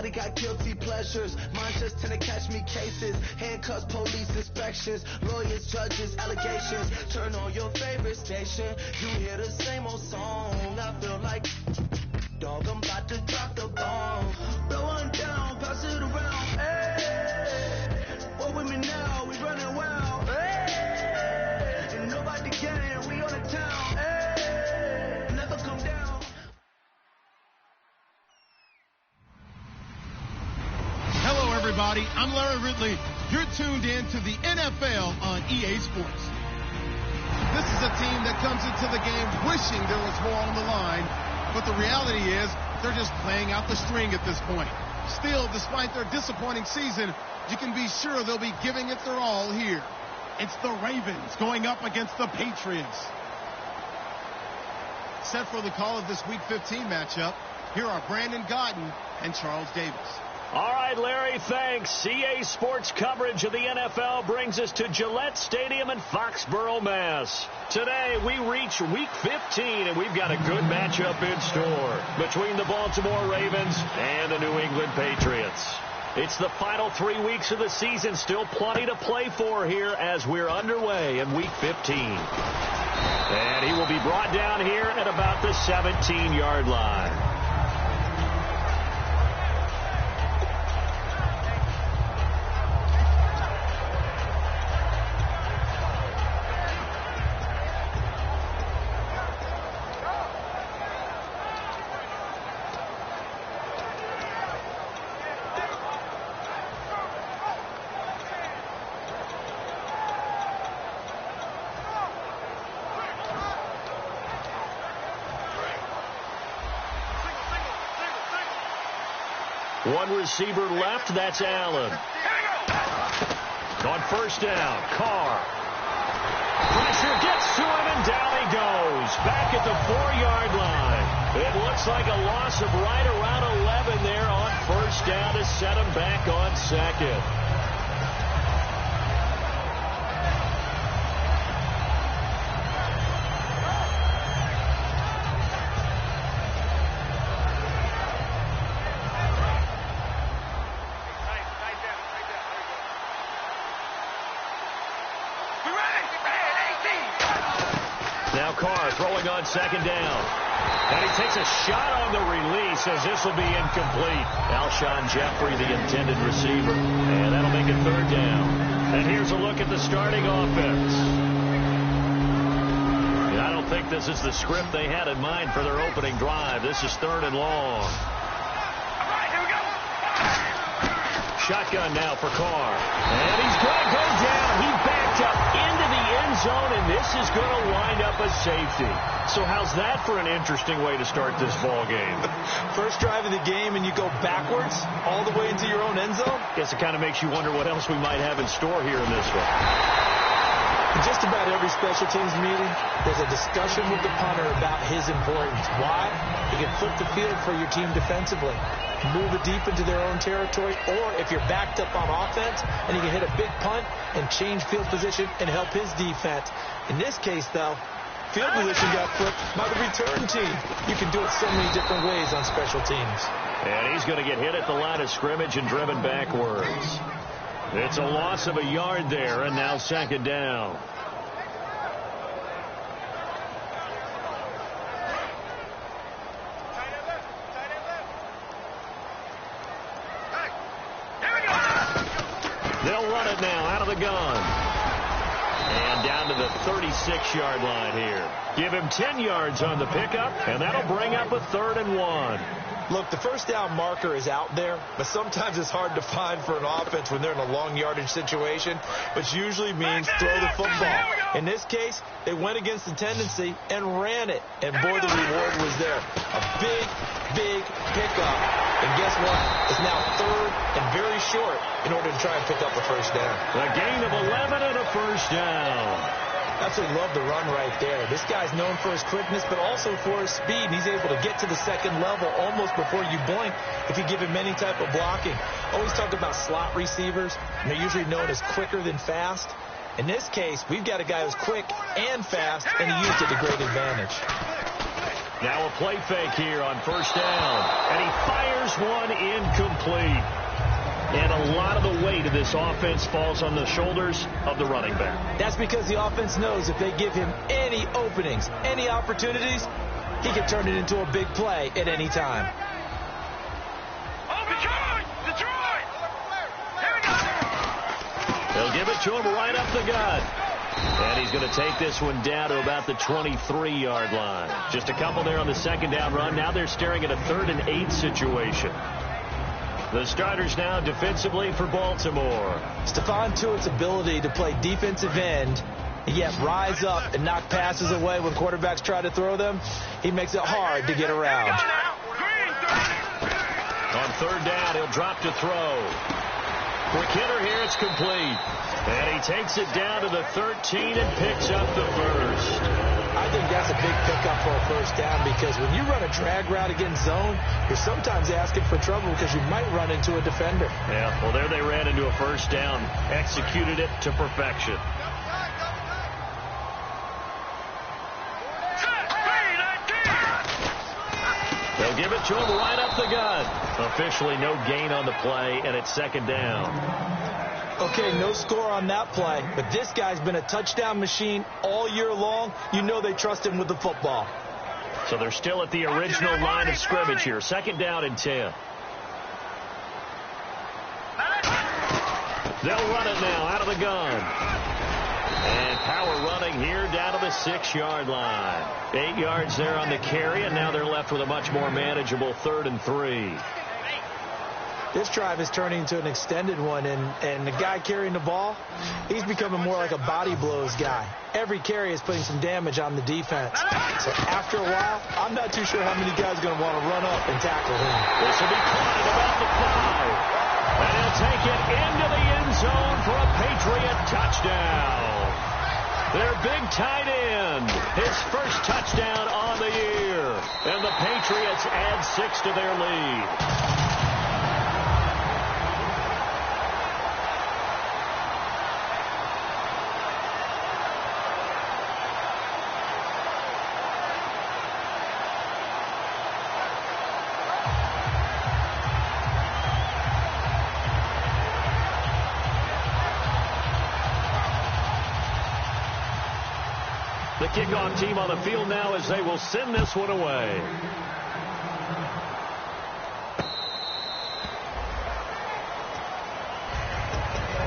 Everybody got guilty pleasures. Mine just tend to catch me cases. Handcuffs, police inspections, lawyers, judges, allegations. Turn on your favorite station. You hear the same old song. I feel like, dog, I'm about to drop the bomb. Blow one down, pass it around. Hey, what with me now? We running wild. Hey, and nobody can. We on the town. Hey, never come down. Hello, everybody. I'm Larry Ridley. You're tuned in to the NFL on EA Sports. This is a team that comes into the game wishing there was more on the line, but the reality is they're just playing out the string at this point. Still, despite their disappointing season, you can be sure they'll be giving it their all here. It's the Ravens going up against the Patriots. Set for the call of this Week 15 matchup, here are Brandon Godden and Charles Davis. All right, Larry, thanks. CA Sports coverage of the NFL brings us to Gillette Stadium in Foxborough, Mass. Today, we reach Week 15, and we've got a good matchup in store between the Baltimore Ravens and the New England Patriots. It's the final 3 weeks of the season, still plenty to play for here as we're underway in Week 15. And he will be brought down here at about the 17-yard line. One receiver left, that's Allen. On first down, Carr. Pressure gets to him, and down he goes. Back at the 4-yard line. It looks like a loss of right around 11 there on first down to set him back on second. On second down. And he takes a shot on the release as this will be incomplete. Alshon Jeffrey, the intended receiver. And that'll make it third down. And here's a look at the starting offense. I don't think this is the script they had in mind for their opening drive. This is third and long. Shotgun now for Carr. And he's going to go down. He backed up into the end zone, and this is going to wind up a safety. So how's that for an interesting way to start this ball game? First drive of the game, and you go backwards all the way into your own end zone? Guess it kind of makes you wonder what else we might have in store here in this one. In just about every special teams meeting, there's a discussion with the punter about his importance. Why? He can flip the field for your team defensively, move it deep into their own territory, or if you're backed up on offense, and he can hit a big punt and change field position and help his defense. In this case, though, field position got flipped by the return team. You can do it so many different ways on special teams. And he's going to get hit at the line of scrimmage and driven backwards. It's a loss of a yard there, and now second down. They'll run it now out of the gun. And down to the 36-yard line here. Give him 10 yards on the pickup, and that'll bring up a 3rd and 1. Look, the first down marker is out there, but sometimes it's hard to find for an offense when they're in a long yardage situation, which usually means throw the football. In this case, they went against the tendency and ran it, and boy, the reward was there. A big, big pickup. And guess what? It's now 3rd and very short in order to try and pick up a first down. A gain of 11 and a first down. Absolutely love the run right there. This guy's known for his quickness, but also for his speed. He's able to get to the second level almost before you blink if you give him any type of blocking. Always talk about slot receivers, and they're usually known as quicker than fast. In this case, we've got a guy who's quick and fast, and he used it to great advantage. Now a play fake here on first down. And he fires one incomplete. And a lot of the weight of this offense falls on the shoulders of the running back. That's because the offense knows if they give him any openings, any opportunities, he can turn it into a big play at any time. They'll give it to him right up the gut. And he's going to take this one down to about the 23-yard line. Just a couple there on the second down run. Now they're staring at a 3rd and 8 situation. The starters now defensively for Baltimore. Stephon Tuitt's ability to play defensive end, and yet rise up and knock passes away when quarterbacks try to throw them, he makes it hard to get around. On 3rd down, he'll drop to throw. Quick hitter here, it's complete. And he takes it down to the 13 and picks up the first. I think that's a big pickup for a first down because when you run a drag route against zone, you're sometimes asking for trouble because you might run into a defender. Yeah, well, there they ran into a first down, executed it to perfection. They'll give it to him right up the gut. Officially no gain on the play, and it's 2nd down. Okay, no score on that play, but this guy's been a touchdown machine all year long. You know they trust him with the football. So they're still at the original line of scrimmage here. 2nd down and 10. They'll run it now out of the gun. And power running here down to the 6-yard line. 8 yards there on the carry, and now they're left with a much more manageable 3rd and 3. This drive is turning into an extended one, and the guy carrying the ball, he's becoming more like a body blows guy. Every carry is putting some damage on the defense. So after a while, I'm not too sure how many guys are going to want to run up and tackle him. This will be caught at about the 5. And he'll take it into the end zone for a Patriot touchdown. Their big tight end, his first touchdown on the year. And the Patriots add 6 to their lead. The kickoff team on the field now as they will send this one away.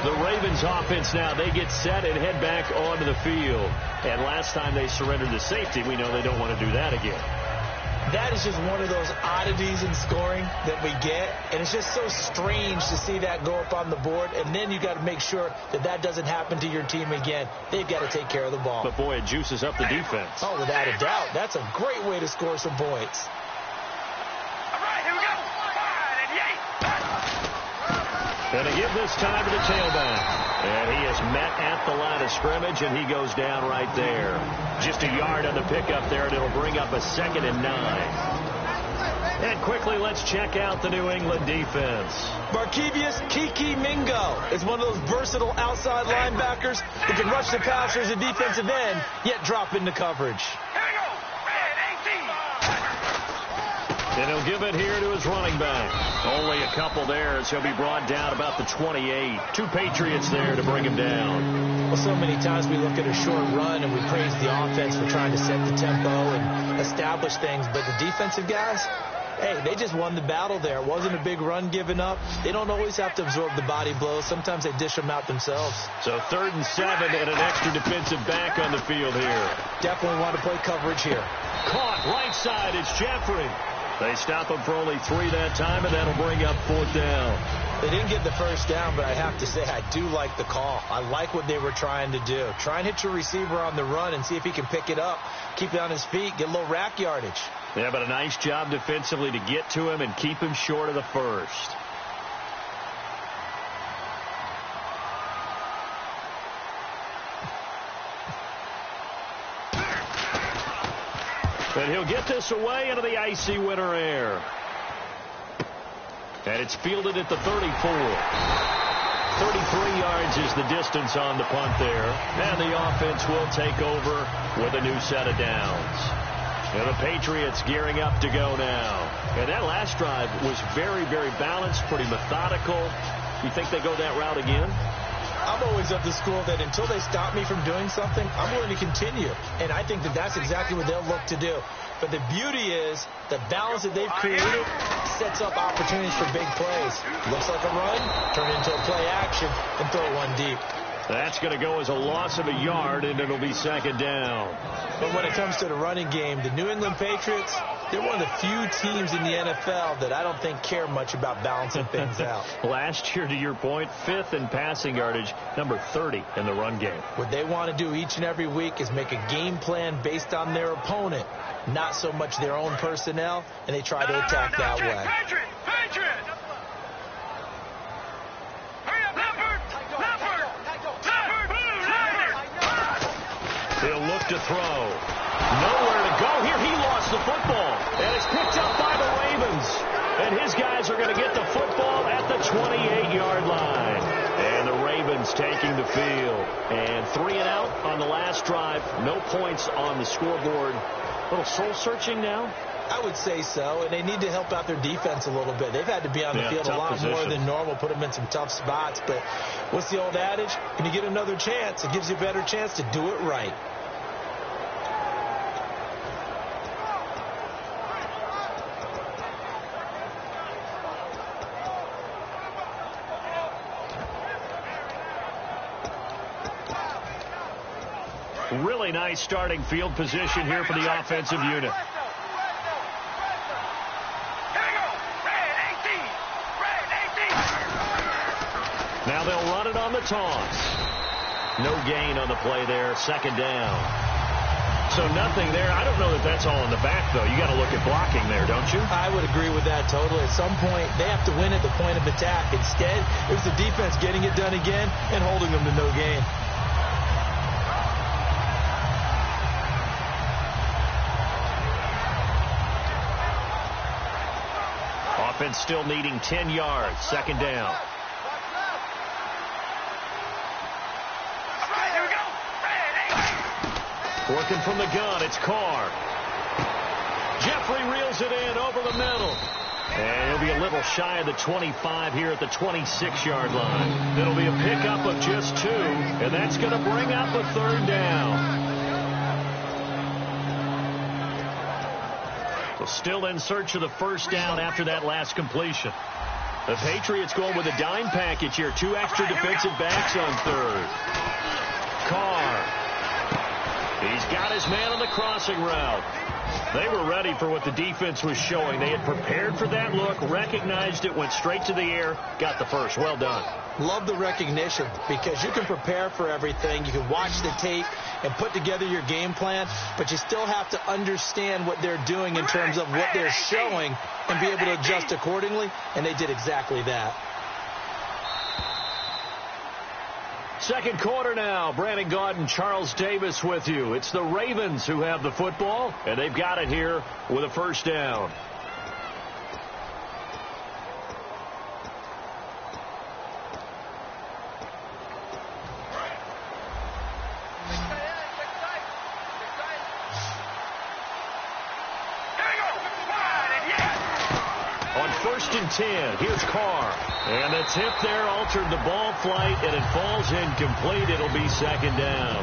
The Ravens offense now, they get set and head back onto the field. And last time they surrendered to safety, we know they don't want to do that again. That is just one of those oddities in scoring that we get, and it's just so strange to see that go up on the board, and then you got to make sure that that doesn't happen to your team again. They've got to take care of the ball. But, boy, it juices up the defense. Oh, without a doubt. That's a great way to score some points. All right, here we go. And they give this time to the tailback. And he is met at the line of scrimmage, and he goes down right there. Just a yard on the pickup there, and it'll bring up a 2nd and 9. And quickly, let's check out the New England defense. Markevius Kiki Mingo is one of those versatile outside linebackers who can rush the passer as a defensive end, yet drop into coverage. And he'll give it here to his running back. Only a couple there, as he'll be brought down about the 28. 2 Patriots there to bring him down. Well, so many times we look at a short run and we praise the offense for trying to set the tempo and establish things. But the defensive guys, hey, they just won the battle there. It wasn't a big run given up. They don't always have to absorb the body blows. Sometimes they dish them out themselves. So 3rd and 7 and an extra defensive back on the field here. Definitely want to play coverage here. Caught right side. It's Jeffrey. They stop him for only 3 that time, and that'll bring up 4th down. They didn't get the first down, but I have to say I do like the call. I like what they were trying to do. Try and hit your receiver on the run and see if he can pick it up, keep it on his feet, get a little rack yardage. Yeah, but a nice job defensively to get to him and keep him short of the first. And he'll get this away into the icy winter air. And it's fielded at the 34. 33 yards is the distance on the punt there. And the offense will take over with a new set of downs. And the Patriots gearing up to go now. And that last drive was very, very balanced, pretty methodical. You think they go that route again? I'm always of the school that until they stop me from doing something, I'm willing to continue. And I think that that's exactly what they'll look to do. But the beauty is the balance that they've created sets up opportunities for big plays. Looks like a run, turn it into a play action, and throw one deep. That's going to go as a loss of a yard, and it'll be second down. But when it comes to the running game, the New England Patriots, they're one of the few teams in the NFL that I don't think care much about balancing things out. Last year, to your point, 5th in passing yardage, number 30 in the run game. What they want to do each and every week is make a game plan based on their opponent, not so much their own personnel, and they try to attack that way. Patriot! He'll look to throw. Nowhere to go here. He lost the football. And it's picked up by the Ravens. And his guys are going to get the football at the 28-yard line. And the Ravens taking the field. And 3 and out on the last drive. No points on the scoreboard. A little soul-searching now? I would say so, and they need to help out their defense a little bit. They've had to be on the field a lot more than normal, put them in some tough spots. But what's the old adage? When you get another chance, it gives you a better chance to do it right. Really nice starting field position here for the offensive unit. Now they'll run it on the toss. No gain on the play there. Second down. So nothing there. I don't know that that's all in the back, though. You got to look at blocking there, don't you? I would agree with that totally. At some point, they have to win at the point of attack. Instead, it was the defense getting it done again and holding them to no gain. Offense still needing 10 yards. Second down. Working from the gun, it's Carr. Jeffrey reels it in over the middle. And he'll be a little shy of the 25 here at the 26-yard line. It'll be a pickup of just 2, and that's going to bring up a third down. So still in search of the first down after that last completion. The Patriots going with a dime package here. 2 extra defensive backs on third. Carr. He's got his man on the crossing route. They were ready for what the defense was showing. They had prepared for that look, recognized it, went straight to the air, got the first. Well done. Love the recognition because you can prepare for everything. You can watch the tape and put together your game plan, but you still have to understand what they're doing in terms of what they're showing and be able to adjust accordingly, and they did exactly that. Second quarter now. Brandon Gaudin, Charles Davis with you. It's the Ravens who have the football, and they've got it here with a first down. On 1st and 10, here's Carr. And the tip there altered the ball flight, and it falls incomplete. It'll be second down.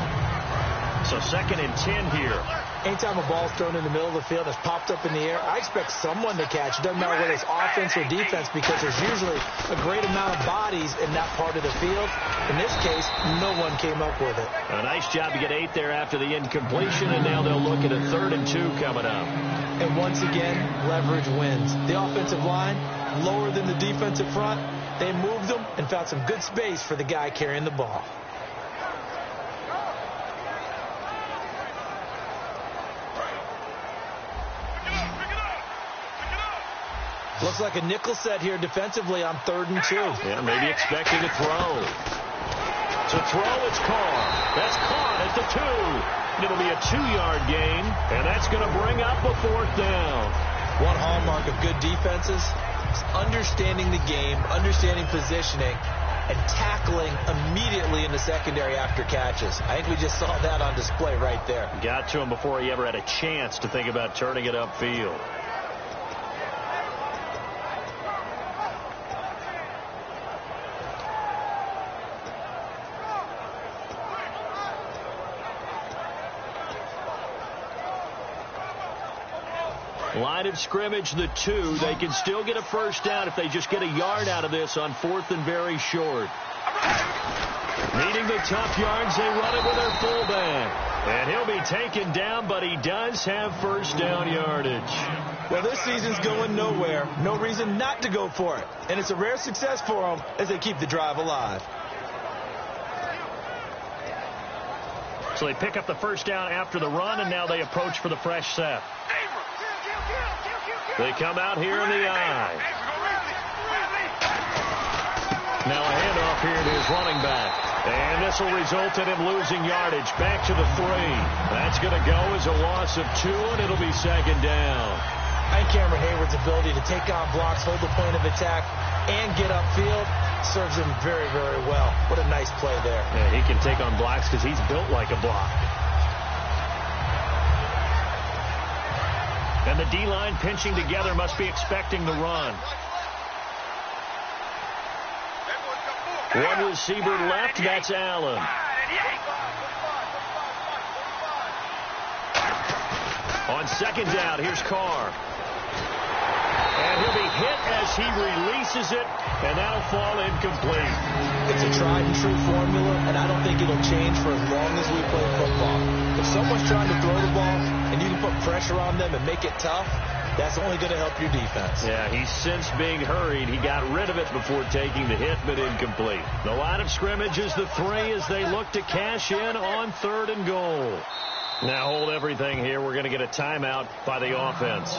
So 2nd and 10 here. Anytime a ball's thrown in the middle of the field, it's popped up in the air, I expect someone to catch. It doesn't matter whether it's offense or defense because there's usually a great amount of bodies in that part of the field. In this case, no one came up with it. A nice job to get 8 there after the incompletion, and now they'll look at a 3rd and 2 coming up. And once again, leverage wins. The offensive line, lower than the defensive front, they moved them and found some good space for the guy carrying the ball. Looks like a nickel set here defensively on 3rd and 2. Yeah, maybe expecting a throw. To throw, it's Carr. That's caught at the 2. It'll be a 2-yard gain, and that's going to bring up a 4th down. One hallmark of good defenses is understanding the game, understanding positioning, and tackling immediately in the secondary after catches. I think we just saw that on display right there. Got to him before he ever had a chance to think about turning it upfield. Line of scrimmage, the 2. They can still get a first down if they just get a yard out of this on 4th and very short. Needing the tough yards, they run it with their fullback. And he'll be taken down, but he does have first down yardage. Well, this season's going nowhere. No reason not to go for it. And it's a rare success for them as they keep the drive alive. So they pick up the first down after the run, and now they approach for the fresh set. They come out here in the I. Now a handoff here to his running back. And this will result in him losing yardage. Back to the 3. That's going to go as a loss of 2, and it'll be second down. I think Cameron Hayward's ability to take on blocks, hold the point of attack, and get upfield serves him very, very well. What a nice play there. Yeah, he can take on blocks because he's built like a block. And the D-line pinching together must be expecting the run. One receiver left, that's Allen. On second down, here's Carr. And he'll be hit as he releases it, and that'll fall incomplete. It's a tried-and-true formula, and I don't think it'll change for as long as we play football. If someone's trying to throw the ball and you can put pressure on them and make it tough, that's only going to help your defense. Yeah, he's since being hurried. He got rid of it before taking the hit, but incomplete. The line of scrimmage is the 3 as they look to cash in on 3rd and goal. Now hold everything here. We're going to get a timeout by the offense.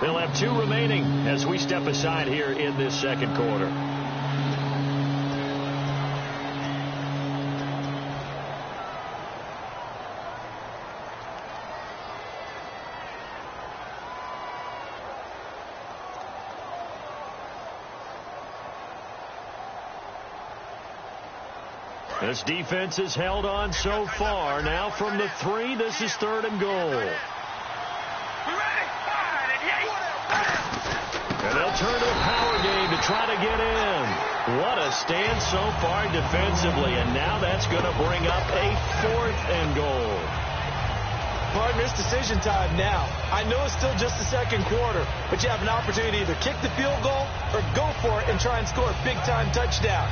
They'll have 2 remaining as we step aside here in this second quarter. This defense has held on so far. Now from the 3, this is 3rd and goal. And they'll turn to the power game to try to get in. What a stand so far defensively. And now that's going to bring up a 4th and goal. Partner, it's decision time now. I know it's still just the second quarter, but you have an opportunity to either kick the field goal or go for it and try and score a big-time touchdown.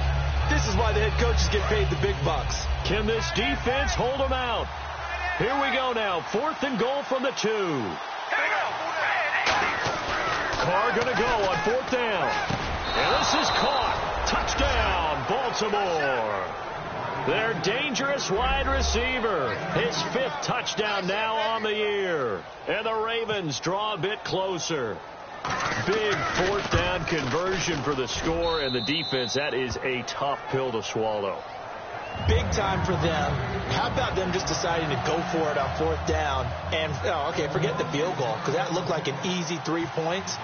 This is why the head coaches get paid the big bucks. Can this defense hold them out? Here we go now. 4th and goal from the 2. Carr going to go on 4th down. And this is caught. Touchdown, Baltimore. Their dangerous wide receiver. His 5th touchdown now on the year. And the Ravens draw a bit closer. Big 4th down conversion for the score, and the defense, that is a tough pill to swallow. Big time for them. How about them just deciding to go for it on 4th down? And, forget the field goal, because that looked like an easy 3 points.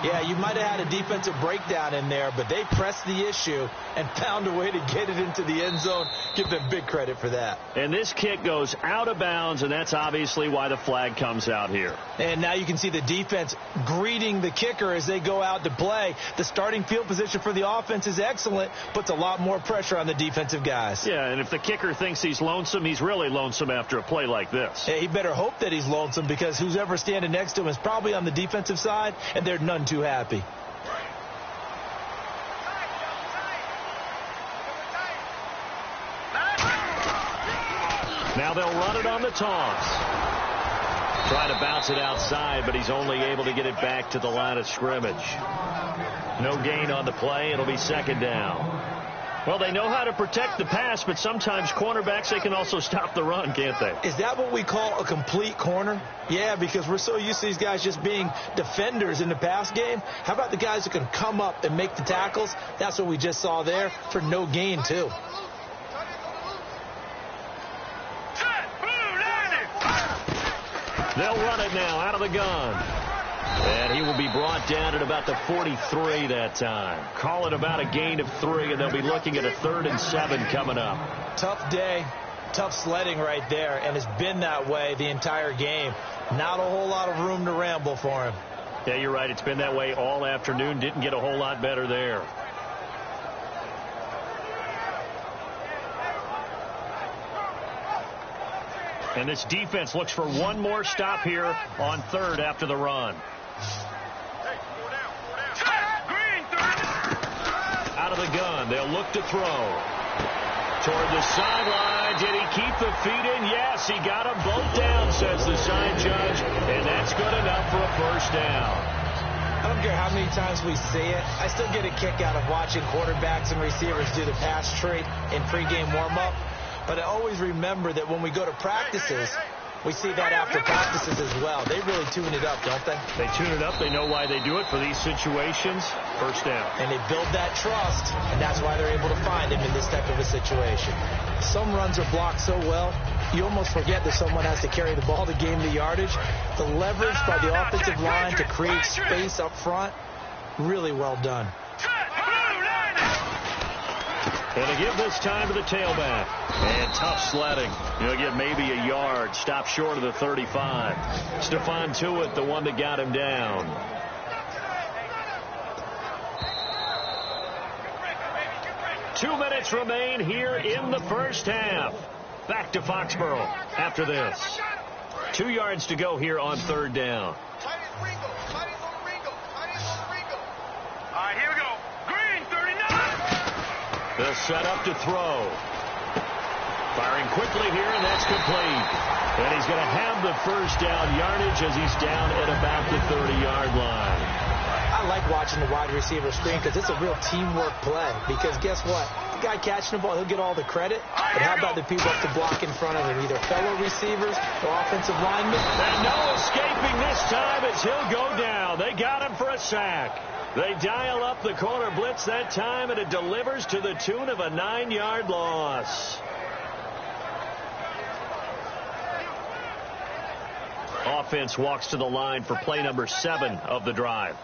Yeah, you might have had a defensive breakdown in there, but they pressed the issue and found a way to get it into the end zone. Give them big credit for that. And this kick goes out of bounds, and that's obviously why the flag comes out here. And now you can see the defense greeting the kicker as they go out to play. The starting field position for the offense is excellent, puts a lot more pressure on the defensive guys. Yeah, and if the kicker thinks he's lonesome, he's really lonesome after a play like this. Yeah, he better hope that he's lonesome, because who's ever standing next to him is probably on the defensive side, and they're none too happy. Now they'll run it on the toss. Try to bounce it outside, but he's only able to get it back to the line of scrimmage. No gain on the play. It'll be second down. Well, they know how to protect the pass, but sometimes cornerbacks, they can also stop the run, can't they? Is that what we call a complete corner? Yeah, because we're so used to these guys just being defenders in the pass game. How about the guys who can come up and make the tackles? That's what we just saw there for no gain, too. They'll run it now out of the gun. And he will be brought brought down at about the 43 that time. Call it about a gain of 3, and they'll be looking at a 3rd and 7 coming up. Tough day, tough sledding right there, and it's been that way the entire game. Not a whole lot of room to ramble for him. Yeah, you're right. It's been that way all afternoon. Didn't get a whole lot better there. And this defense looks for one more stop here on 3rd after the run. Out of the gun, they'll look to throw. Toward the sideline, did he keep the feet in? Yes, he got them both down, says the sign judge, and that's good enough for a 1st down. I don't care how many times we see it. I still get a kick out of watching quarterbacks and receivers do the pass trade in pregame warm-up. But I always remember that when we go to practices, we see that after practices as well. They really tune it up, don't they? They tune it up. They know why they do it for these situations. 1st down. And they build that trust, and that's why they're able to find him in this type of a situation. Some runs are blocked so well, you almost forget that someone has to carry the ball to gain the yardage. The leverage by the offensive line to create space up front, really well done. And to give this time to the tailback. And tough sledding. He'll get maybe a yard. Stop short of the 35. Stephon Tuitt, the one that got him down. Two minutes remain here in the 1st half. Back to Foxborough after this. 2 yards to go here on 3rd down. All right, here we go. Green, 39. They'll set up to throw. Firing quickly here, and that's complete. And he's going to have the 1st down yardage as he's down at about the 30-yard line. I like watching the wide receiver screen because it's a real teamwork play. Because guess what? The guy catching the ball, he'll get all the credit. But how about the people up to block in front of him, either fellow receivers or offensive linemen? And no escaping this time as he'll go down. They got him for a sack. They dial up the corner blitz that time, and it delivers to the tune of a 9-yard loss. Offense walks to the line for play number 7 of the drive.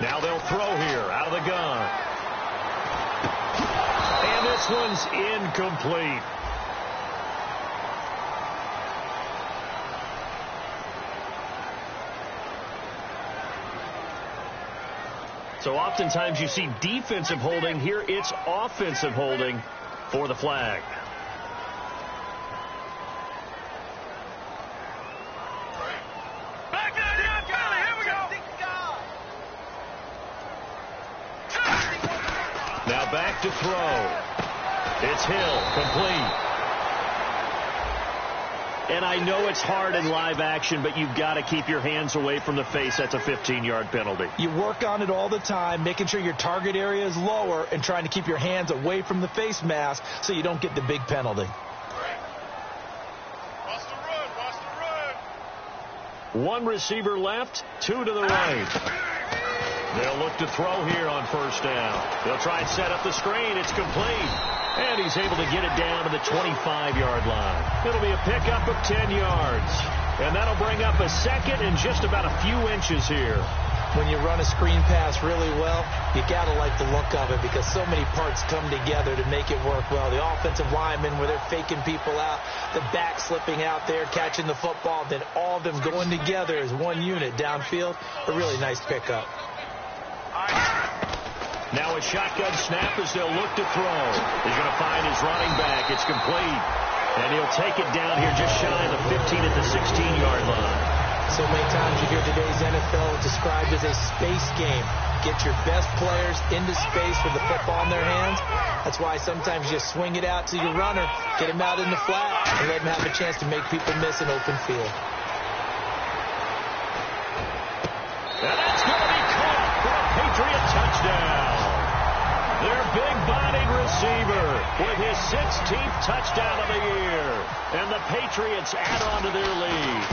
Now they'll throw here out of the gun. And this one's incomplete. So oftentimes you see defensive holding. Here it's offensive holding for the flag. Now back to throw. It's Hill, complete. And I know it's hard in live action, but you've got to keep your hands away from the face. That's a 15-yard penalty. You work on it all the time, making sure your target area is lower and trying to keep your hands away from the face mask so you don't get the big penalty. Watch the run, watch the run. One receiver left, 2 to the right. They'll look to throw here on 1st down. They'll try and set up the screen. It's complete. And he's able to get it down to the 25-yard line. It'll be a pickup of 10 yards. And that'll bring up a 2nd and just about a few inches here. When you run a screen pass really well, you got to like the look of it because so many parts come together to make it work well. The offensive linemen, where they're faking people out, the back slipping out there, catching the football, then all of them going together as one unit downfield. A really nice pickup. Now a shotgun snap as they'll look to throw. He's going to find his running back. It's complete. And he'll take it down here just shy of the 15 at the 16-yard line. So many times you hear today's NFL described as a space game. Get your best players into space with the football in their hands. That's why sometimes you swing it out to your runner, get him out in the flat, and let him have a chance to make people miss an open field. And that's going to be caught for a Patriot touchdown. Their big-bodied receiver with his 16th touchdown of the year. And the Patriots add on to their lead.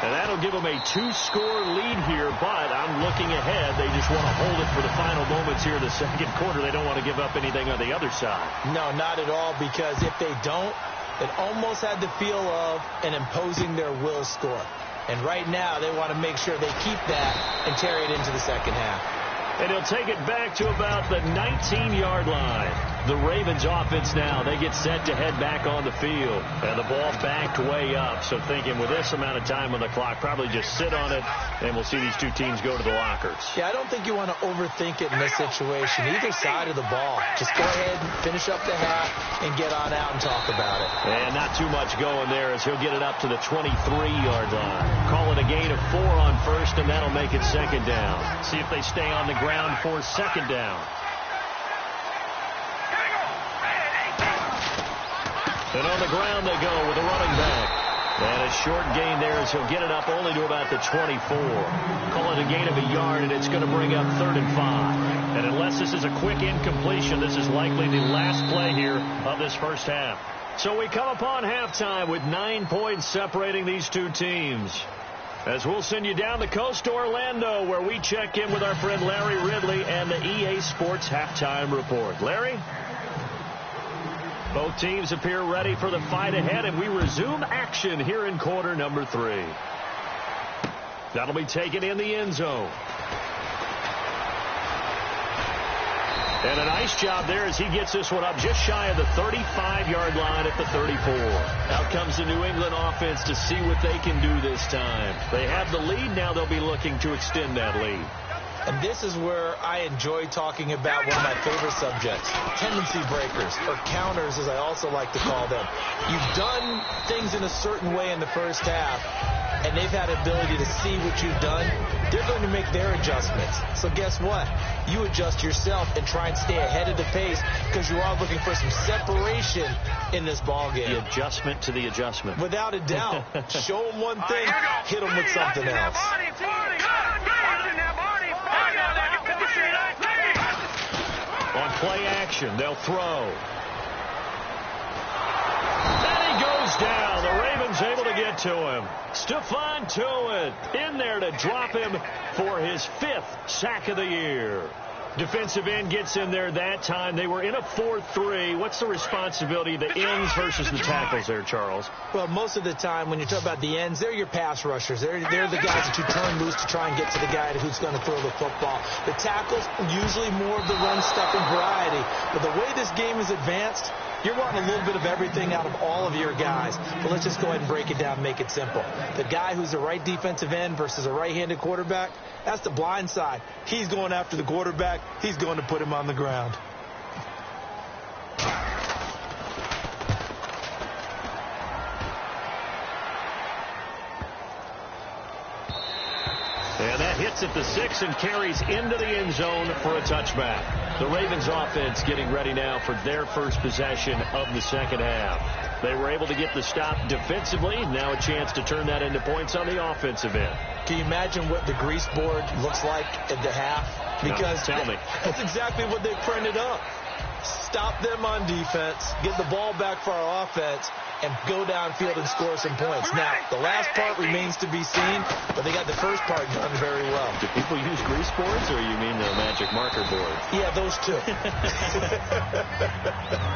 And that'll give them a 2-score lead here, but I'm looking ahead. They just want to hold it for the final moments here in the 2nd quarter. They don't want to give up anything on the other side. No, not at all, because if they don't, It almost had the feel of an imposing their will score. And right now, they want to make sure they keep that and carry it into the second half. And he'll take it back to about the 19-yard line. The Ravens offense now, they get set to head back on the field. And the ball backed way up. So thinking with this amount of time on the clock, probably just sit on it, and we'll see these two teams go to the lockers. Yeah, I don't think you want to overthink it in this situation. Either side of the ball. Just go ahead and finish up the half and get on out and talk about it. And not too much going there as he'll get it up to the 23-yard line. Call it a gain of 4 on first, and that'll make it second down. See if they stay on the ground for second down. And on the ground they go with a running back. And a short gain there as he'll get it up only to about the 24. Call it a gain of a yard, and it's going to bring up 3rd and 5. And unless this is a quick incompletion, this is likely the last play here of this first half. So we come upon halftime with 9 points separating these two teams. As we'll send you down the coast to Orlando, where we check in with our friend Larry Ridley and the EA Sports Halftime Report. Larry? Both teams appear ready for the fight ahead, and we resume action here in quarter number 3. That'll be taken in the end zone. And a nice job there as he gets this one up just shy of the 35-yard line at the 34. Out comes the New England offense to see what they can do this time. They have the lead. Now they'll be looking to extend that lead. And this is where I enjoy talking about one of my favorite subjects, tendency breakers, or counters as I also like to call them. You've done things in a certain way in the first half, and they've had ability to see what you've done. They're going to make their adjustments. So guess what? You adjust yourself and try and stay ahead of the pace because you are looking for some separation in this ball game. The adjustment to the adjustment. Without a doubt. Show them one thing, hit them with something else. On play action, they'll throw. And he goes down. The Ravens able to get to him. Stephon Tuitt in there to drop him for his 5th sack of the year. Defensive end gets in there that time. They were in a 4-3. What's the responsibility of the ends versus the tackles there, Charles? Well, most of the time when you talk about the ends, they're your pass rushers. They're the guys that you turn loose to try and get to the guy who's going to throw the football. The tackles, usually more of the run-stuffing variety. But the way this game is advanced, you're wanting a little bit of everything out of all of your guys. But let's just go ahead and break it down and make it simple. The guy who's a right defensive end versus a right-handed quarterback, that's the blind side. He's going after the quarterback. He's going to put him on the ground. And that hits at the 6 and carries into the end zone for a touchback. The Ravens offense getting ready now for their first possession of the second half. They were able to get the stop defensively. Now a chance to turn that into points on the offensive end. Can you imagine what the grease board looks like at the half? Because no, tell me. That's exactly what they printed up. Stop them on defense, get the ball back for our offense, and go downfield and score some points. Now, the last part remains to be seen, but they got the first part done very well. Do people use grease boards, or you mean the magic marker board? Yeah, those two.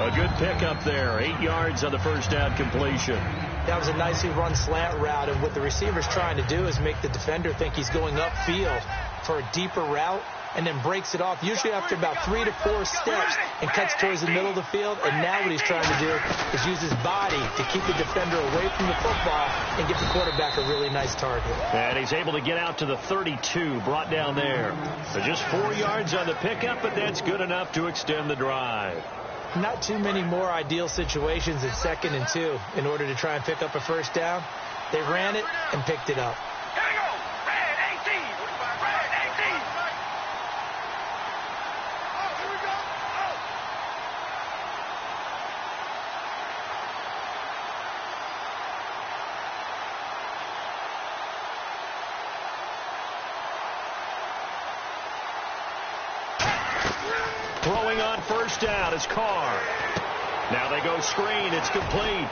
A good pickup there. 8 yards on the first down completion. That was a nicely run slant route, and what the receiver's trying to do is make the defender think he's going upfield for a deeper route, and then breaks it off, usually after about 3 to 4 steps, and cuts towards the middle of the field. And now what he's trying to do is use his body to keep the defender away from the football and get the quarterback a really nice target. And he's able to get out to the 32, brought down there. So just 4 yards on the pickup, but that's good enough to extend the drive. Not too many more ideal situations in 2nd and 2 in order to try and pick up a first down. They ran it and picked it up. Throwing on first down is Carr. Now they go screen. It's complete.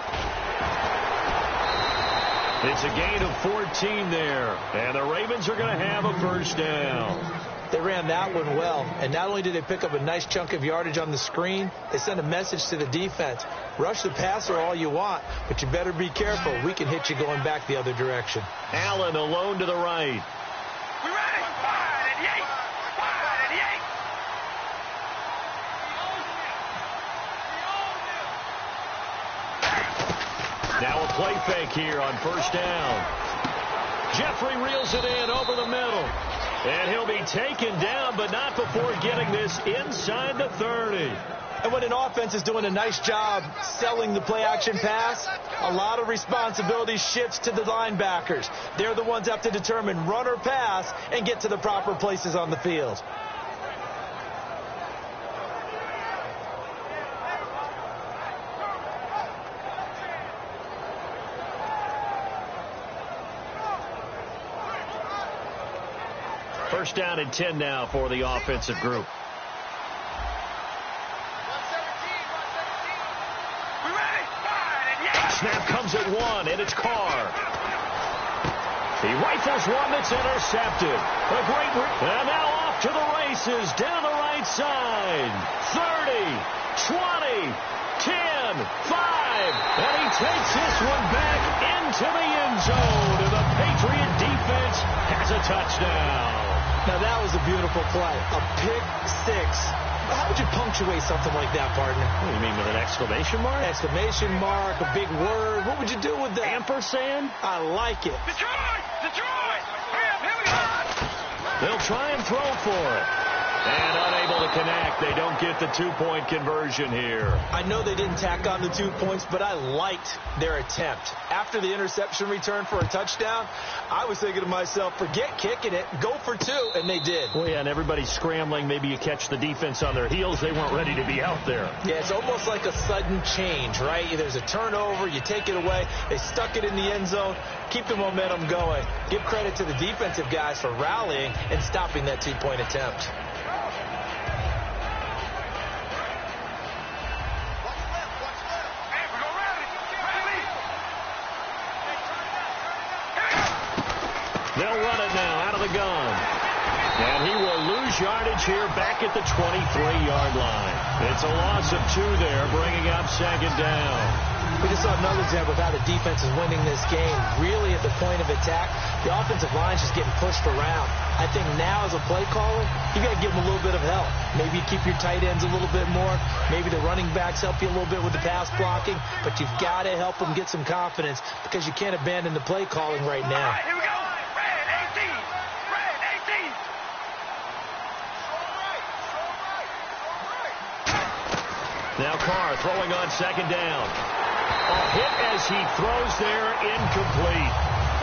It's a gain of 14 there. And the Ravens are going to have a first down. They ran that one well, and not only did they pick up a nice chunk of yardage on the screen, they sent a message to the defense. Rush the passer all you want, but you better be careful. We can hit you going back the other direction. Allen alone to the right. We ready? Wide and yank. Wide and yank. Now a play fake here on first down. Jeffrey reels it in over the middle. And he'll be taken down, but not before getting this inside the 30. And when an offense is doing a nice job selling the play-action pass, a lot of responsibility shifts to the linebackers. They're the ones that have to determine run or pass and get to the proper places on the field. First down and 10 now for the offensive group. Snap comes at one, and it's Carr. He rifles one that's intercepted. A great and now off to the races down the right side. 30, 20, 10, 5. And he takes this one back into the end zone. And the Patriot defense has a touchdown. Now, that was a beautiful play. A pick six. How would you punctuate something like that, partner? What do you mean, with an exclamation mark? Exclamation mark, a big word. What would you do with that? Ampersand? I like it. Detroit! Detroit! Here we go! They'll try and throw for it. And unable to connect. They don't get the two-point conversion here. I know they didn't tack on the 2 points, but I liked their attempt. After the interception return for a touchdown, I was thinking to myself, forget kicking it, go for two, and they did. Well, yeah, and everybody's scrambling. Maybe you catch the defense on their heels. They weren't ready to be out there. Yeah, it's almost like a sudden change, right? There's a turnover, you take it away, they stuck it in the end zone, keep the momentum going. Give credit to the defensive guys for rallying and stopping that two-point attempt. They'll run it now out of the gun. And he will lose yardage here back at the 23-yard line. It's a loss of 2 there, bringing up second down. We just saw another example of how the defense is winning this game. Really at the point of attack, the offensive line's just getting pushed around. I think now as a play caller, you got to give them a little bit of help. Maybe you keep your tight ends a little bit more. Maybe the running backs help you a little bit with the pass blocking. But you've got to help them get some confidence because you can't abandon the play calling right now. Here we go. Red 18. Red 18. Now Carr throwing on second down. A hit as he throws there, incomplete.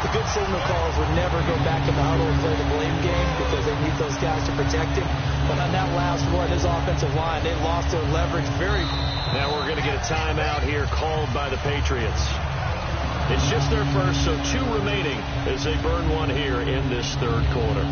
The good signal callers would never go back in the huddle and play the blame game because they need those guys to protect him. But on that last one, his offensive line, they lost their leverage very. Now we're going to get a timeout here called by the Patriots. It's just their first, so 2 remaining as they burn one here in this third quarter.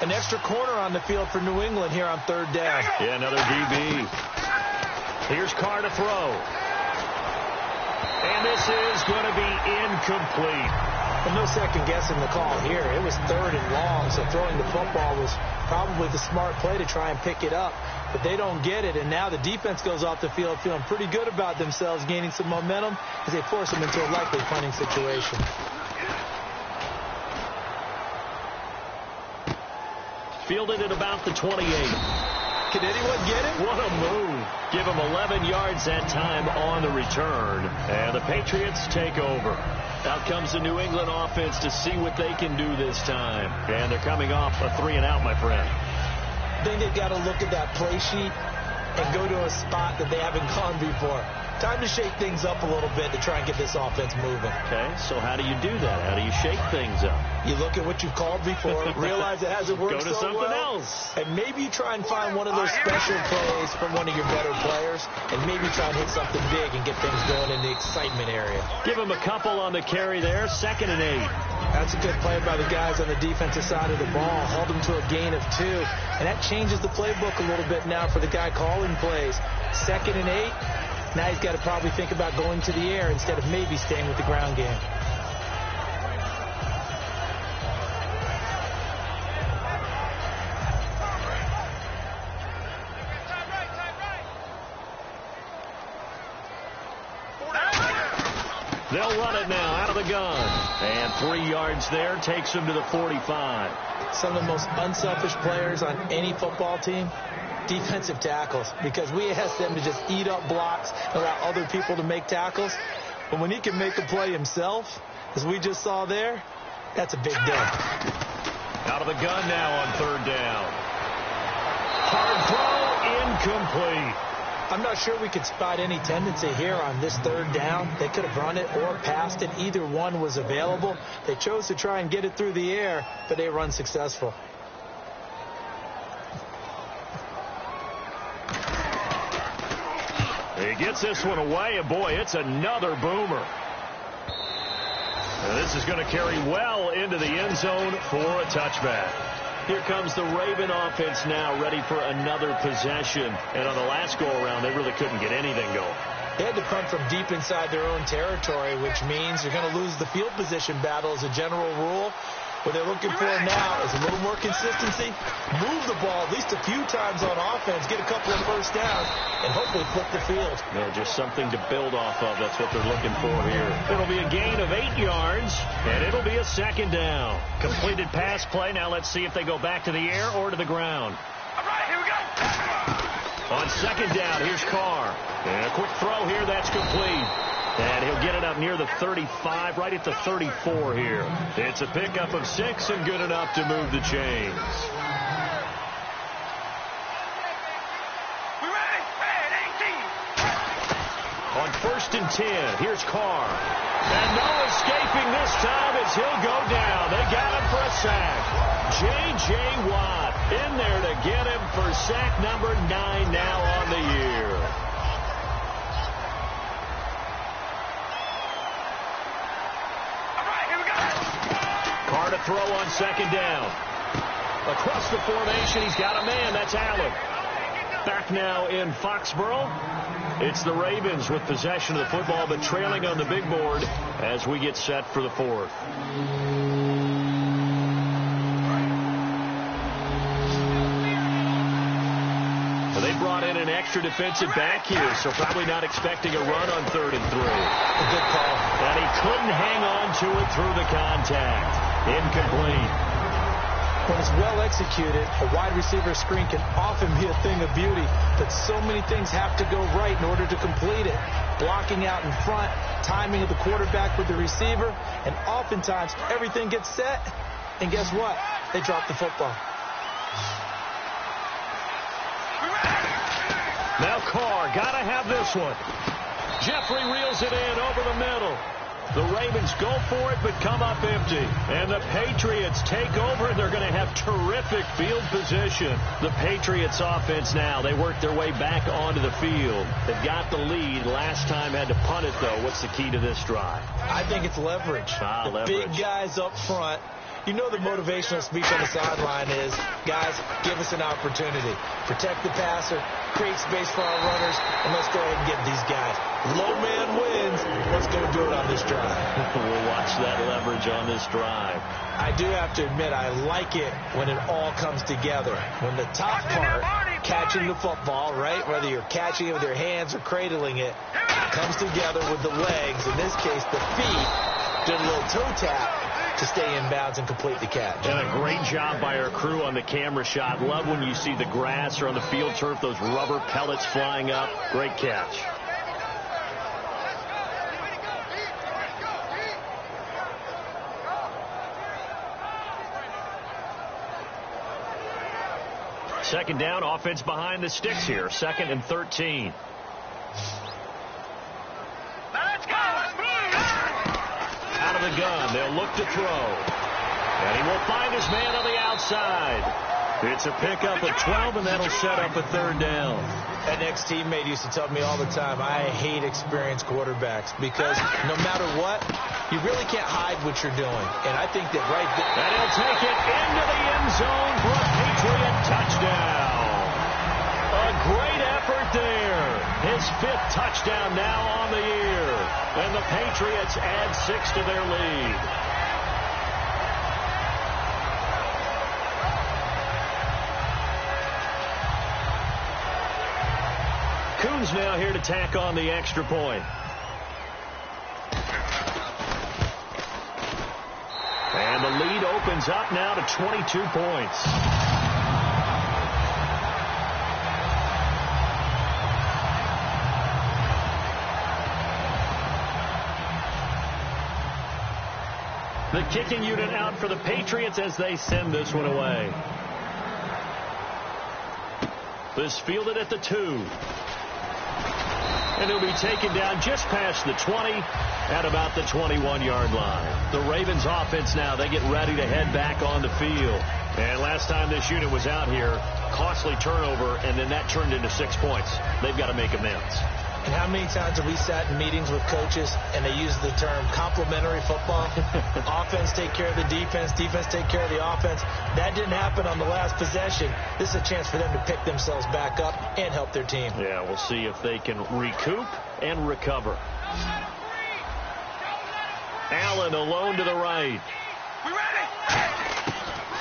An extra corner on the field for New England here on third down. Yeah, another DB. Here's Carr to throw. And this is going to be incomplete. And no second guessing the call here. It was third and long, so throwing the football was probably the smart play to try and pick it up. But they don't get it, and now the defense goes off the field feeling pretty good about themselves, gaining some momentum as they force them into a likely punting situation. Fielded at about the 28. Can anyone get it? What a move. Give him 11 yards that time on the return. And the Patriots take over. Out comes the New England offense to see what they can do this time. And they're coming off a 3-and-out, my friend. I think they've got to look at that play sheet and go to a spot that they haven't gone before. Time to shake things up a little bit to try and get this offense moving. Okay, so how do you do that? How do you shake things up? You look at what you've called before, realize it hasn't worked Go to so something well, else. and maybe you try and find one of those special plays from one of your better players, and maybe try and hit something big and get things going in the excitement area. Give him a couple on the carry there, 2nd and 8. That's a good play by the guys on the defensive side of the ball. Held them to a gain of 2. And that changes the playbook a little bit now for the guy calling plays. 2nd and 8. Now he's got to probably think about going to the air instead of maybe staying with the ground game. They'll run it now out of the gun. And 3 yards there takes him to the 45. Some of the most unselfish players on any football team, defensive tackles, because we ask them to just eat up blocks and allow other people to make tackles. But when he can make a play himself, as we just saw there, that's a big day. Out of the gun now on 3rd down. Hard throw, incomplete. I'm not sure we could spot any tendency here on this 3rd down. They could have run it or passed it. Either one was available. They chose to try and get it through the air, but they were unsuccessful. He gets this one away, and boy, it's another boomer. And this is going to carry well into the end zone for a touchback. Here comes the Raven offense now, ready for another possession. And on the last go-around, they really couldn't get anything going. They had to punt from deep inside their own territory, which means you're going to lose the field position battle as a general rule. What they're looking for now is a little more consistency, move the ball at least a few times on offense, get a couple of first downs, and hopefully flip the field. Yeah, just something to build off of. That's what they're looking for here. It'll be a gain of 8 yards, and it'll be a 2nd down. Completed pass play. Now let's see if they go back to the air or to the ground. All right, here we go. On 2nd down, here's Carr. And a quick throw here. That's complete. And he'll get it up near the 35, right at the 34 here. It's a pickup of 6 and good enough to move the chains. We ready? Ready, 18. On 1st and 10, here's Carr. And no escaping this time as he'll go down. They got him for a sack. J.J. Watt in there to get him for sack number 9 now on the year. Carr to throw on 2nd down. Across the formation, he's got a man. That's Allen. Back now in Foxborough. It's the Ravens with possession of the football, but trailing on the big board as we get set for the 4th. They brought in an extra defensive back here, so probably not expecting a run on 3rd and 3. A good call. And he couldn't hang on to it through the contact. Incomplete. When it's well executed, a wide receiver screen can often be a thing of beauty, but so many things have to go right in order to complete it. Blocking out in front, timing of the quarterback with the receiver, and oftentimes everything gets set, and guess what? They drop the football. Now Carr, got to have this one. Jeffrey reels it in over the middle. The Ravens go for it, but come up empty. And the Patriots take over, and they're going to have terrific field position. The Patriots offense now, they work their way back onto the field. They've got the lead. Last time had to punt it, though. What's the key to this drive? I think it's leverage. The leverage. Big guys up front. You know the motivational speech on the sideline is, guys, give us an opportunity. Protect the passer, create space for our runners, and let's go ahead and get these guys. Low man wins. Let's go do it on this drive. We'll watch that leverage on this drive. I do have to admit, I like it when it all comes together. When the top part, catching the football, right, whether you're catching it with your hands or cradling it, comes together with the legs. In this case, the feet did a little toe tap to stay in bounds and complete the catch. And a great job by our crew on the camera shot. Love when you see the grass or on the field turf, those rubber pellets flying up. Great catch. Second down, offense behind the sticks here. 2nd and 13. of the gun. They'll look to throw. And he will find his man on the outside. It's a pickup of 12, and that'll set up a third down. An ex-teammate used to tell me all the time, I hate experienced quarterbacks because no matter what, you really can't hide what you're doing. And I think that right there. And he'll take it into the end zone for a Patriot touchdown. A great effort there. His 5th touchdown now on the year. And the Patriots add 6 to their lead. Coons now here to tack on the extra point. And the lead opens up now to 22 points. The kicking unit out for the Patriots as they send this one away. This fielded at the 2. And he'll be taken down just past the 20 at about the 21-yard line. The Ravens offense now, they get ready to head back on the field. And last time this unit was out here, costly turnover, and then that turned into 6 points. They've got to make amends. And how many times have we sat in meetings with coaches and they use the term complementary football? Offense take care of the defense, defense take care of the offense. That didn't happen on the last possession. This is a chance for them to pick themselves back up and help their team. Yeah, we'll see if they can recoup and recover. Allen alone to the right. We ready?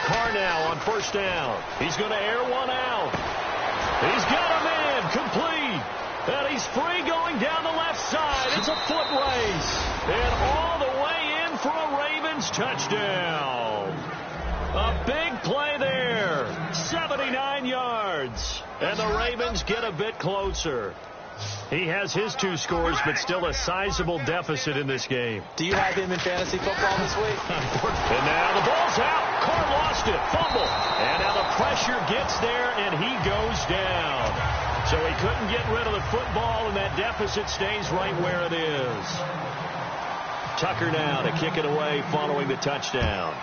Carr now on first down. He's going to air one out. He's got a man complete. And he's free going down the left side. It's a foot race. And all the way in for a Ravens touchdown. A big play there. 79 yards. And the Ravens get a bit closer. He has his 2 scores, but still a sizable deficit in this game. Do you have him in fantasy football this week? And now the ball's out. Carr lost it. Fumble. And now the pressure gets there, and he goes down. So he couldn't get rid of the football, and that deficit stays right where it is. Tucker now to kick it away following the touchdown.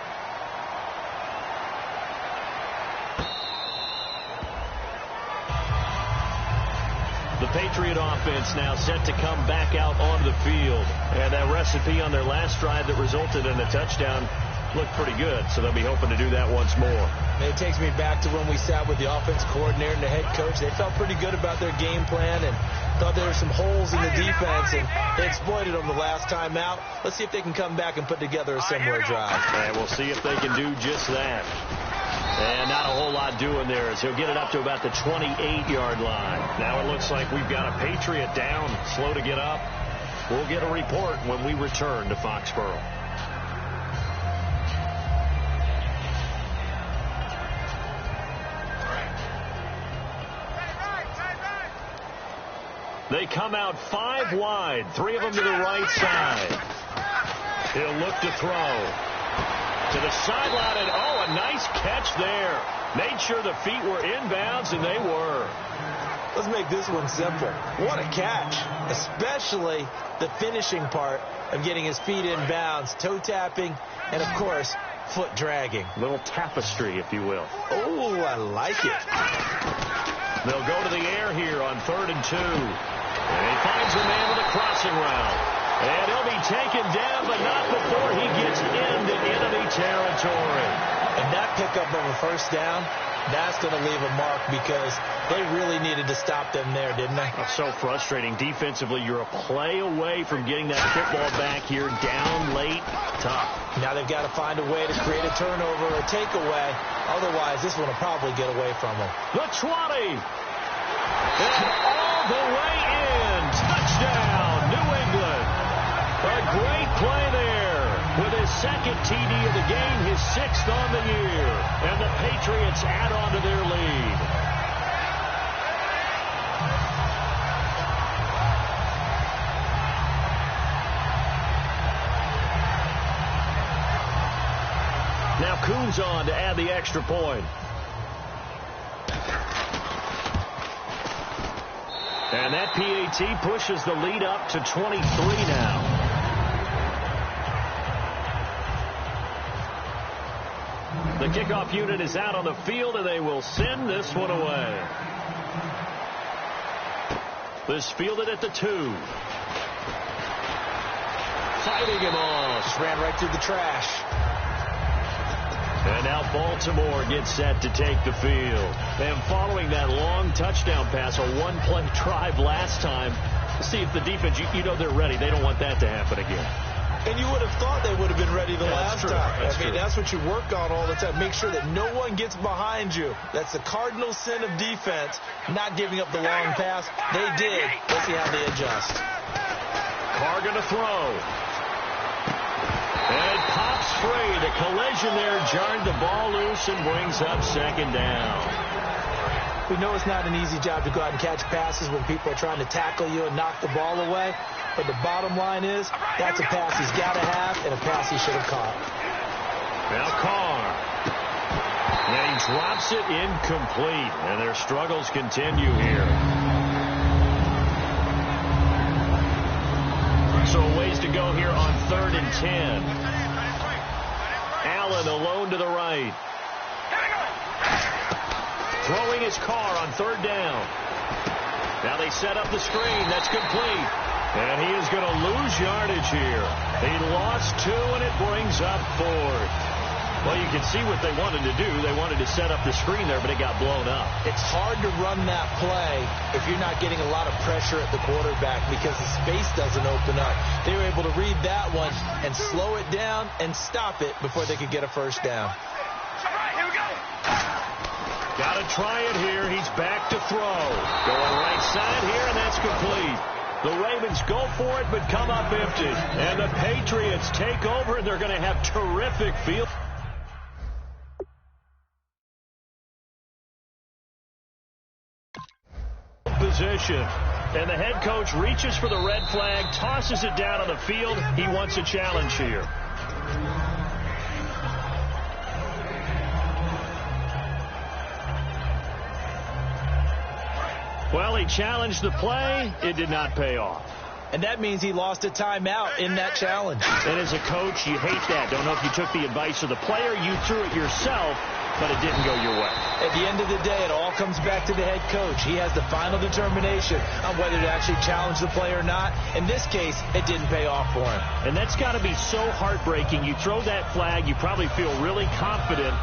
The Patriot offense now set to come back out onto the field. And that recipe on their last drive that resulted in a touchdown looked pretty good, so they'll be hoping to do that once more. It takes me back to when we sat with the offense coordinator and the head coach. They felt pretty good about their game plan and thought there were some holes in the defense, and they exploited them the last time out. Let's see if they can come back and put together a similar drive. And we'll see if they can do just that. And not a whole lot doing there as he'll get it up to about the 28-yard line. Now it looks like we've got a Patriot down, slow to get up. We'll get a report when we return to Foxborough. They come out 5 wide, 3 of them to the right side. He'll look to throw. To the sideline, and a nice catch there. Made sure the feet were inbounds, and they were. Let's make this one simple. What a catch, especially the finishing part of getting his feet inbounds, toe tapping, and, of course, foot dragging. A little tapestry, if you will. Oh, I like it. They'll go to the air here on 3rd and 2. And he finds a man with a crossing route. And he'll be taken down, but not before he gets into enemy territory. And that pickup of a first down, that's going to leave a mark because they really needed to stop them there, didn't they? Oh, so frustrating. Defensively, you're a play away from getting that football back here, down late, tough. Now they've got to find a way to create a turnover or takeaway. Otherwise, this one will probably get away from them. The 20. And all the way in. Touchdown, New England. A great play there with his 2nd TD of the game, his 6th on the year. And the Patriots add on to their lead. Now Coons on to add the extra point. And that PAT pushes the lead up to 23 now. The kickoff unit is out on the field, and they will send this one away. This fielded at the 2. Fighting him off. Just ran right through the trash. And now Baltimore gets set to take the field. And following that long touchdown pass, a one-play drive last time, see if the defense, you know they're ready. They don't want that to happen again. And you would have thought they would have been ready the last time. That's what you work on all the time. Make sure that no one gets behind you. That's the cardinal sin of defense, not giving up the long pass. They did. Let's see how they adjust. Carr going to throw. And it pops free. The collision there jarred the ball loose and brings up second down. We know it's not an easy job to go out and catch passes when people are trying to tackle you and knock the ball away. But the bottom line is, that's a pass he's got to have and a pass he should have caught. Now Carr. And he drops it incomplete. And their struggles continue here. So a ways to go here on 3rd and 10. Allen alone to the right. Throwing his Carr on 3rd down. Now they set up the screen. That's complete. And he is going to lose yardage here. He lost 2, and it brings up 4th. Well, you can see what they wanted to do. They wanted to set up the screen there, but it got blown up. It's hard to run that play if you're not getting a lot of pressure at the quarterback because the space doesn't open up. They were able to read that one and slow it down and stop it before they could get a first down. Here we go. Got to try it here. He's back to throw. Going right side here, and that's complete. The Ravens go for it, but come up empty. And the Patriots take over, and they're going to have terrific field position. And the head coach reaches for the red flag, tosses it down on the field. He wants a challenge here. Well, he challenged the play. It did not pay off. And that means he lost a timeout in that challenge. And as a coach, you hate that. Don't know if you took the advice of the player. You threw it yourself, but it didn't go your way. At the end of the day, it all comes back to the head coach. He has the final determination on whether to actually challenge the play or not. In this case, it didn't pay off for him. And that's got to be so heartbreaking. You throw that flag, you probably feel really confident,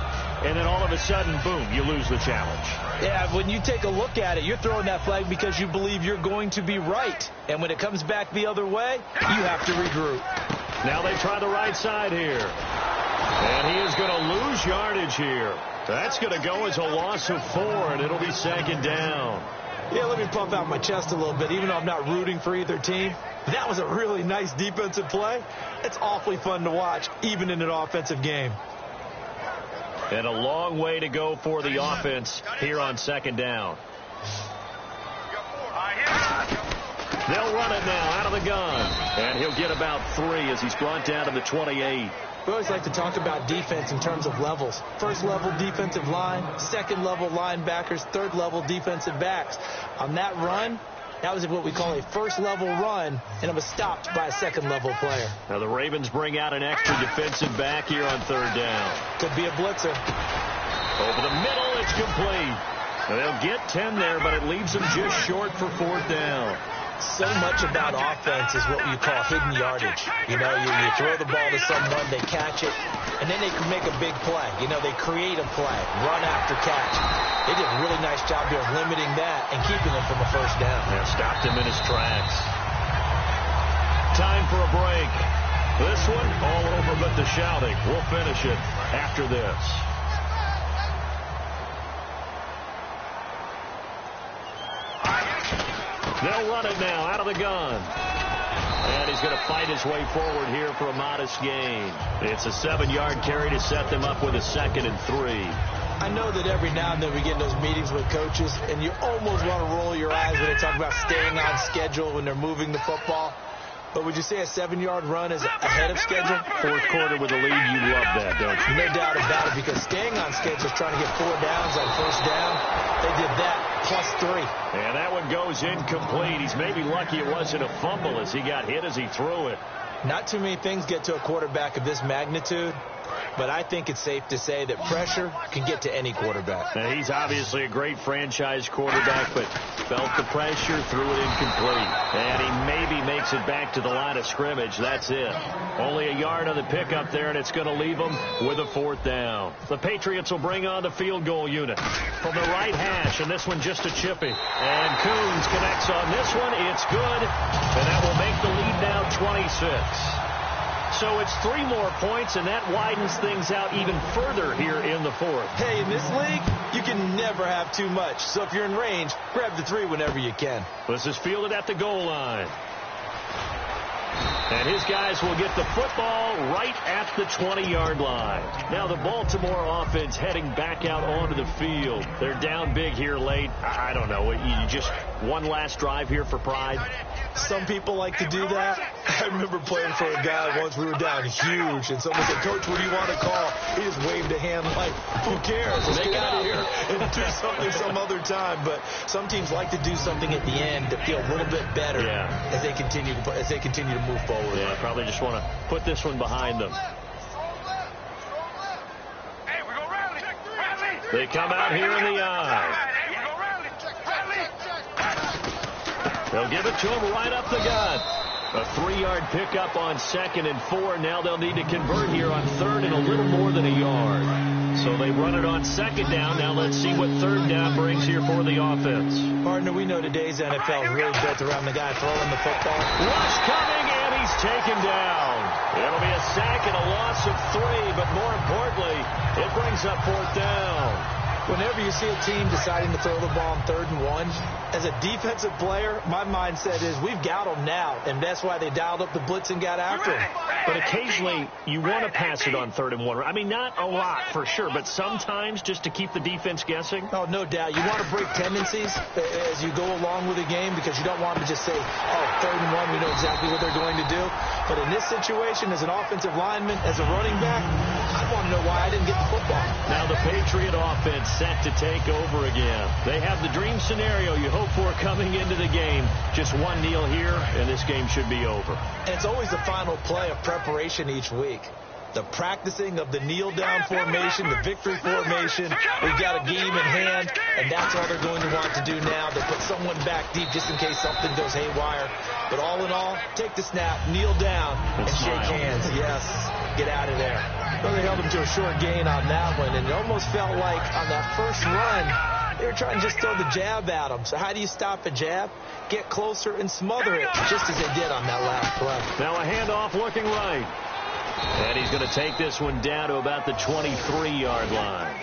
and then all of a sudden, boom, you lose the challenge. Yeah, when you take a look at it, you're throwing that flag because you believe you're going to be right. And when it comes back the other way, you have to regroup. Now they try the right side here. And he is going to lose yardage here. That's going to go as a loss of 4, and it'll be second down. Yeah, let me pump out my chest a little bit, even though I'm not rooting for either team. That was a really nice defensive play. It's awfully fun to watch, even in an offensive game. And a long way to go for the offense here on second down. They'll run it now out of the gun. And he'll get about 3 as he's brought down to the 28. We always like to talk about defense in terms of levels. First level defensive line, second level linebackers, third level defensive backs. On that run, that was what we call a first level run, and it was stopped by a second level player. Now the Ravens bring out an extra defensive back here on 3rd down. Could be a blitzer. Over the middle, it's complete. Now they'll get 10 there, but it leaves them just short for 4th down. So much about offense is what you call hidden yardage. You know, you throw the ball to someone, they catch it, and then they can make a big play. You know, they create a play, run after catch. They did a really nice job here of limiting that and keeping him from a first down. Yeah, stopped him in his tracks. Time for a break. This one, all over but the shouting. We'll finish it after this. They'll run it now out of the gun. And he's going to fight his way forward here for a modest gain. It's a 7-yard carry to set them up with a 2nd and 3. I know that every now and then we get in those meetings with coaches, and you almost want to roll your eyes when they talk about staying on schedule when they're moving the football. But would you say a 7-yard run is ahead of schedule? 4th quarter with a lead, you love that, don't you? No doubt about it, because staying on schedule is trying to get 4 downs on first down. They did that plus 3. And that one goes incomplete. He's maybe lucky it wasn't a fumble as he got hit as he threw it. Not too many things get to a quarterback of this magnitude, but I think it's safe to say that pressure can get to any quarterback. Now, he's obviously a great franchise quarterback, but felt the pressure, threw it incomplete. And he maybe makes it back to the line of scrimmage. That's it. Only a yard on the pickup there, and it's going to leave them with a 4th down. The Patriots will bring on the field goal unit from the right hash, and this one just a chippy. And Coons connects on this one. It's good, and that will make the lead now 26. So it's 3 more points, and that widens things out even further here in the 4th. Hey, in this league, you can never have too much. So if you're in range, grab the 3 whenever you can. This is fielded at the goal line. And his guys will get the football right at the 20-yard line. Now the Baltimore offense heading back out onto the field. They're down big here late. I don't know. You just one last drive here for pride. Some people like to do that. I remember playing for a guy once. We were down huge, and someone said, "Coach, what do you want to call?" He just waved a hand like, "Who cares? Let's get out of here and do something some other time." But some teams like to do something at the end to feel a little bit better as they continue to move forward. Yeah, probably just want to put this one behind them. Hey, we go rally. Rally. They come out here in the eye. Hey, we go rally. Rally. They'll give it to him right up the gut. A 3-yard pickup on 2nd and 4. Now they'll need to convert here on 3rd and a little more than a yard. So they run it on 2nd down. Now let's see what 3rd down brings here for the offense. Partner, we know today's NFL is really built around the guy throwing the football. Rush coming, and he's taken down. It'll be a sack and a loss of 3, but more importantly, it brings up 4th down. Whenever you see a team deciding to throw the ball on 3rd and 1, as a defensive player, my mindset is we've got them now, and that's why they dialed up the blitz and got after him. But occasionally, you want to pass it on 3rd and 1. I mean, not a lot for sure, but sometimes just to keep the defense guessing. Oh, no doubt. You want to break tendencies as you go along with the game because you don't want to just say, oh, 3rd and 1, we know exactly what they're going to do. But in this situation, as an offensive lineman, as a running back, I want to know why I didn't get the football. Now the Patriot offense set to take over again. They have the dream scenario you hope for coming into the game. Just one kneel here, and this game should be over. And it's always the final play of preparation each week. The practicing of the kneel-down formation, the victory formation. We've got a game in hand, and that's all they're going to want to do now. They put someone back deep just in case something goes haywire. But all in all, take the snap, kneel down, and shake hands. Yes, get out of there. Well, they held him to a short gain on that one, and it almost felt like on that first run, they were trying to just throw the jab at him. So how do you stop a jab? Get closer and smother it, just as they did on that last play. Now a handoff looking right. And he's going to take this one down to about the 23-yard line.